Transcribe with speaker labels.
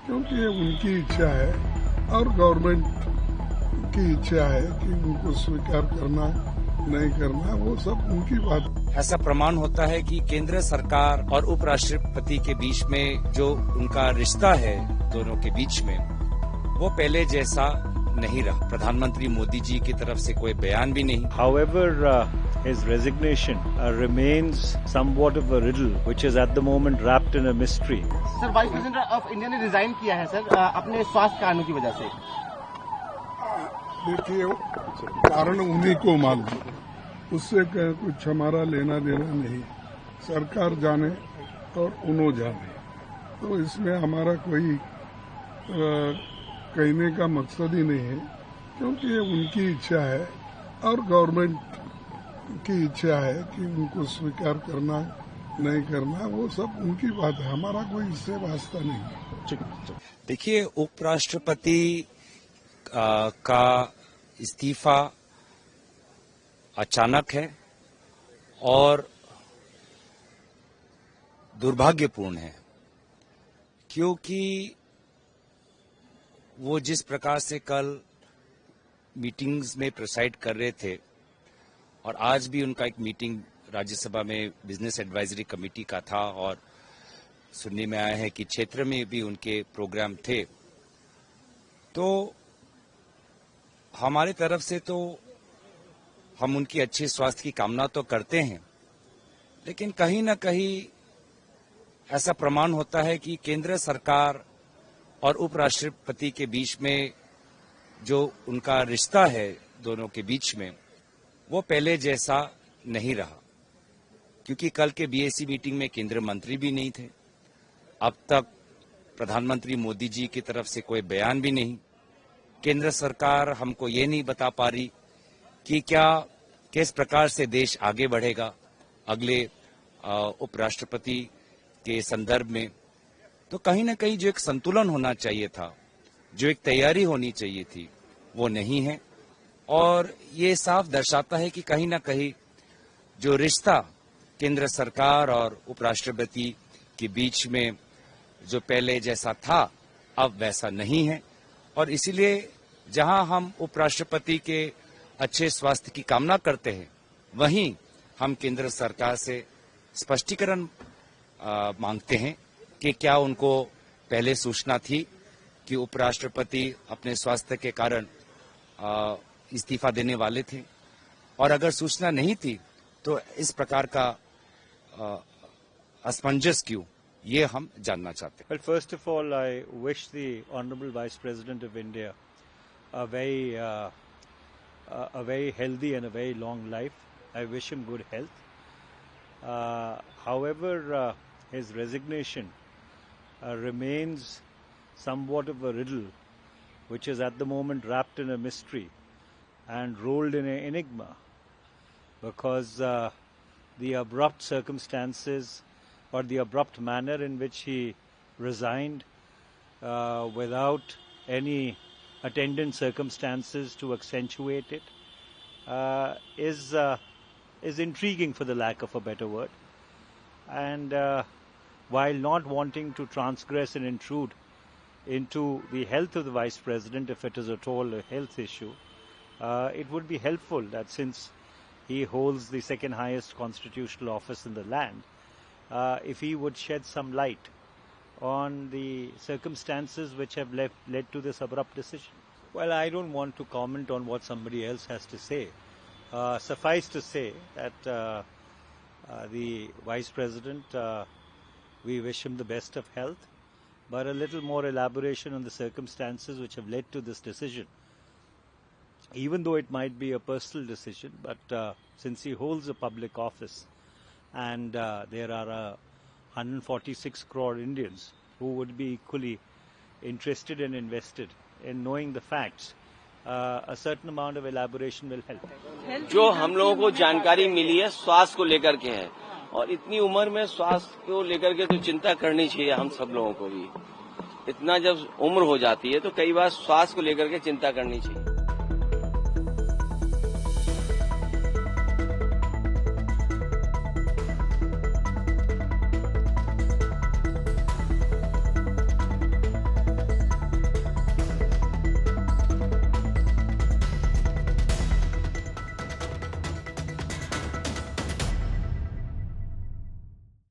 Speaker 1: क्योंकि ये उनकी इच्छा है और गवर्नमेंट की इच्छा है कि उनको स्वीकार करना नहीं करना, वो सब उनकी बात है।
Speaker 2: ऐसा प्रमाण होता है कि केंद्र सरकार और उपराष्ट्रपति के बीच में जो उनका रिश्ता है दोनों के बीच में, वो पहले जैसा नहीं रहा। प्रधानमंत्री मोदी जी की तरफ से कोई बयान भी नहीं।
Speaker 3: However, his resignation remains somewhat of a riddle, which is at the moment wrapped in a mystery.
Speaker 4: Sir, vice president of India ने रिजाइन किया है सर अपने स्वास्थ्य कारणों की वजह से।
Speaker 1: देखिए, कारण उन्हीं को मालूम, उससे कुछ हमारा लेना देना नहीं। सरकार जाने और उन्हों जाने, तो इसमें हमारा कोई कहने का मकसद ही नहीं है, क्योंकि ये उनकी इच्छा है और गवर्नमेंट की इच्छा है कि उनको स्वीकार करना नहीं करना, वो सब उनकी बात है। हमारा कोई इससे वास्ता नहीं है।
Speaker 2: देखिए, उपराष्ट्रपति का इस्तीफा अचानक है और दुर्भाग्यपूर्ण है, क्योंकि वो जिस प्रकार से कल मीटिंग्स में प्रिसाइड कर रहे थे और आज भी उनका एक मीटिंग राज्यसभा में बिजनेस एडवाइजरी कमेटी का था और सुनने में आया है कि क्षेत्र में भी उनके प्रोग्राम थे, तो हमारे तरफ से तो हम उनकी अच्छे स्वास्थ्य की कामना तो करते हैं, लेकिन कहीं न कहीं ऐसा प्रमाण होता है कि केंद्र सरकार और उपराष्ट्रपति के बीच में जो उनका रिश्ता है दोनों के बीच में, वो पहले जैसा नहीं रहा। क्योंकि कल के बीएसी मीटिंग में केंद्रीय मंत्री भी नहीं थे, अब तक प्रधानमंत्री मोदी जी की तरफ से कोई बयान भी नहीं। केंद्र सरकार हमको ये नहीं बता पा रही कि किस प्रकार से देश आगे बढ़ेगा अगले उपराष्ट्रपति के संदर्भ में। तो कहीं न कहीं जो एक संतुलन होना चाहिए था, जो एक तैयारी होनी चाहिए थी, वो नहीं है। और ये साफ दर्शाता है कि कहीं न कहीं जो रिश्ता केंद्र सरकार और उपराष्ट्रपति के बीच में जो पहले जैसा था, अब वैसा नहीं है। और इसीलिए जहां हम उपराष्ट्रपति के अच्छे स्वास्थ्य की कामना करते हैं, वहीं हम केंद्र सरकार से स्पष्टीकरण मांगते हैं कि क्या उनको पहले सूचना थी कि उपराष्ट्रपति अपने स्वास्थ्य के कारण इस्तीफा देने वाले थे, और अगर सूचना नहीं थी तो इस प्रकार का असमंजस क्यों, ये हम जानना चाहते हैं।
Speaker 3: Well, first of all, I wish the Honorable Vice President of India a very healthy and a very long life. I wish him good health. However, his resignation remains somewhat of a riddle, which is at the moment wrapped in a mystery and rolled in an enigma, because the abrupt circumstances or the abrupt manner in which he resigned without any attendant circumstances to accentuate it is intriguing, for the lack of a better word. And while not wanting to transgress and intrude into the health of the Vice President, if it is at all a health issue, it would be helpful that since he holds the second highest constitutional office in the land, if he would shed some light on the circumstances which have led to this abrupt decision. Well, I don't want to comment on what somebody else has to say. Suffice to say that the Vice President, we wish him the best of health, but a little more elaboration on the circumstances which have led to this decision. Even though it might be a personal decision, but since he holds a public office and there are 146 crore Indians who would be equally interested and invested in knowing the facts, a certain amount of elaboration will help.
Speaker 5: जो हम लोगों को जानकारी मिली है स्वास्थ्य को लेकर के है, और इतनी उम्र में स्वास्थ्य को लेकर के तो चिंता करनी चाहिए हम सब लोगों को भी। इतना जब उम्र हो जाती है तो कई बार स्वास्थ्य को लेकर के चिंता करनी चाहिए।